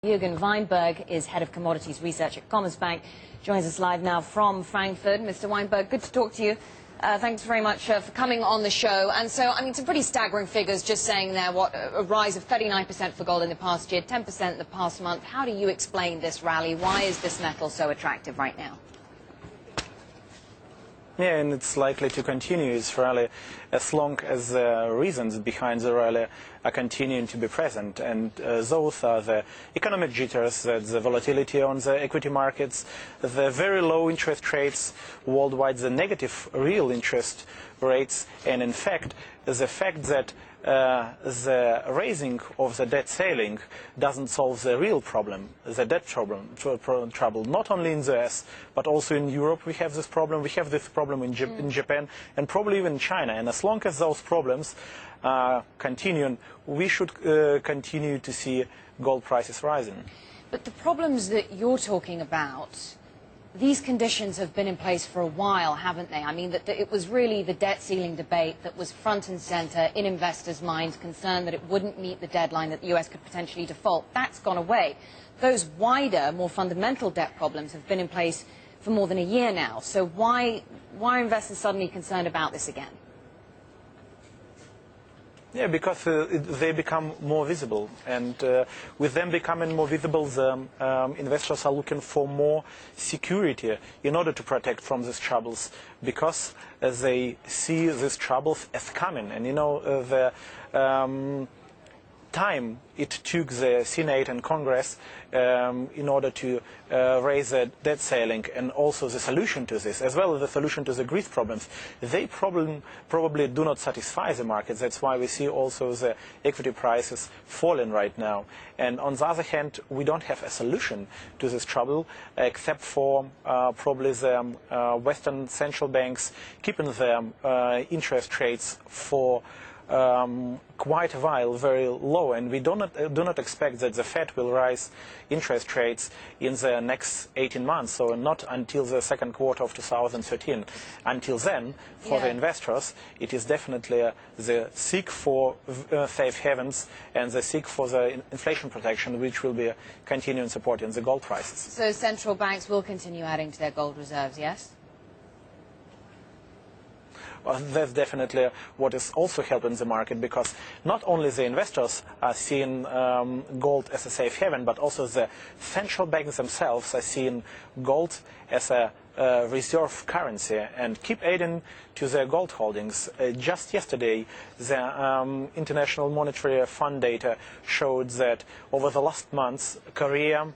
Eugen Weinberg is head of commodities research at Commerzbank. Joins us live now from Frankfurt. Mr. Weinberg, good to talk to you. Thanks very much for coming on the show. And so, I mean, some pretty staggering figures just saying there, a rise of 39% for gold in the past year, 10% in the past month. How do you explain this rally? Why is this metal so attractive right now? Yeah, and it's likely to continue its rally as long as the reasons behind the rally are continuing to be present. And those are the economic jitters, the volatility on the equity markets, the very low interest rates worldwide, the negative real interest rates, and in fact, the fact that the raising of the debt ceiling doesn't solve the real problem, the debt trouble, not only in the US, but also in Europe we have this problem. We have this problem in Japan and probably even China. And as long as those problems continue, we should continue to see gold prices rising. But the problems that you're talking about, these conditions have been in place for a while, haven't they? I mean, it was really the debt ceiling debate that was front and center in investors' minds, concerned that it wouldn't meet the deadline, that the US could potentially default. That's gone away. Those wider, more fundamental debt problems have been in place for more than a year now. So why are investors suddenly concerned about this again? Yeah, because they become more visible, and with them becoming more visible, the investors are looking for more security in order to protect from these troubles, because they see these troubles as coming. And you know, the time it took the Senate and Congress in order to raise the debt ceiling, and also the solution to this, as well as the solution to the Greece problems, they probably do not satisfy the market. That's why we see also the equity prices falling right now. And on the other hand, we don't have a solution to this trouble, except for probably the Western central banks keeping the interest rates for quite a while very low, and we do not expect that the Fed will rise interest rates in the next 18 months, so not until the second quarter of 2013. Until then, for the investors, it is definitely the seek for safe havens and the seek for the inflation protection, which will be continuing supporting the gold prices. So central banks will continue adding to their gold reserves, yes? That's definitely what is also helping the market, because not only the investors are seeing gold as a safe haven, but also the central banks themselves are seeing gold as a reserve currency and keep adding to their gold holdings. Just yesterday, the International Monetary Fund data showed that over the last months, Korea,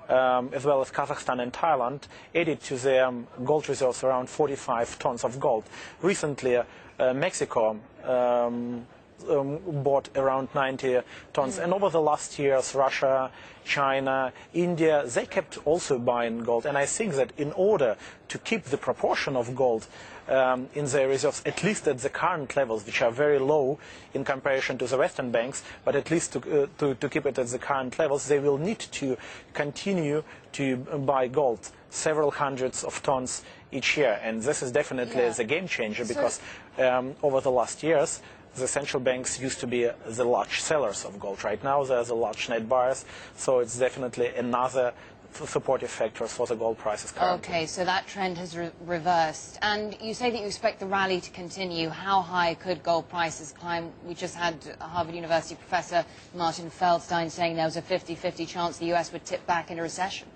as well as Kazakhstan and Thailand, added to their gold reserves around 45 tons of gold. Recently, Mexico bought around 90 tons. And over the last years, Russia, China, India, they kept also buying gold. And I think that in order to keep the proportion of gold in their reserves, at least at the current levels, which are very low in comparison to the Western banks, but at least to keep it at the current levels, they will need to continue to buy gold, several hundreds of tons each year. And this is definitely the game changer, because over the last years, the central banks used to be the large sellers of gold. Right now, they're the large net buyers, so it's definitely another supportive factors for the gold prices currently. Okay, so that trend has reversed. And you say that you expect the rally to continue. How high could gold prices climb? We just had Harvard University professor Martin Feldstein saying there was a 50-50 chance the US would tip back into recession.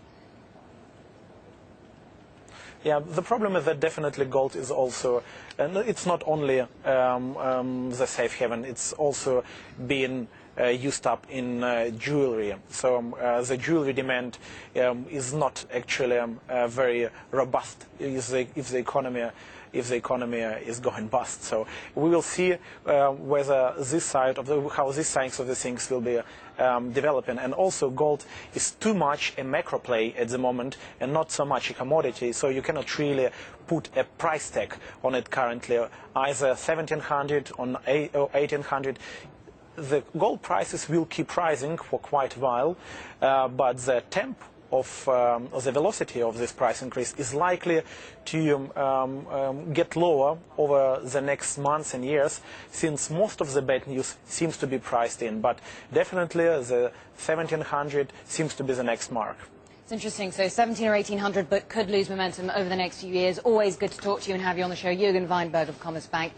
Yeah, the problem is that definitely gold is also, and it's not only the safe haven, it's also being used up in jewelry. So the jewelry demand is not actually very robust if the economy is going bust. So we will see whether this side of how these sides of the things will be developing. And also, gold is too much a macro play at the moment and not so much a commodity. So you cannot really put a price tag on it currently, either 1700 or 1800. The gold prices will keep rising for quite a while, but the temp of the velocity of this price increase is likely to get lower over the next months and years, since most of the bad news seems to be priced in. But definitely the 1700 seems to be the next mark. It's interesting. So 17 or 1800, but could lose momentum over the next few years. Always good to talk to you and have you on the show. Eugen Weinberg of Commerzbank.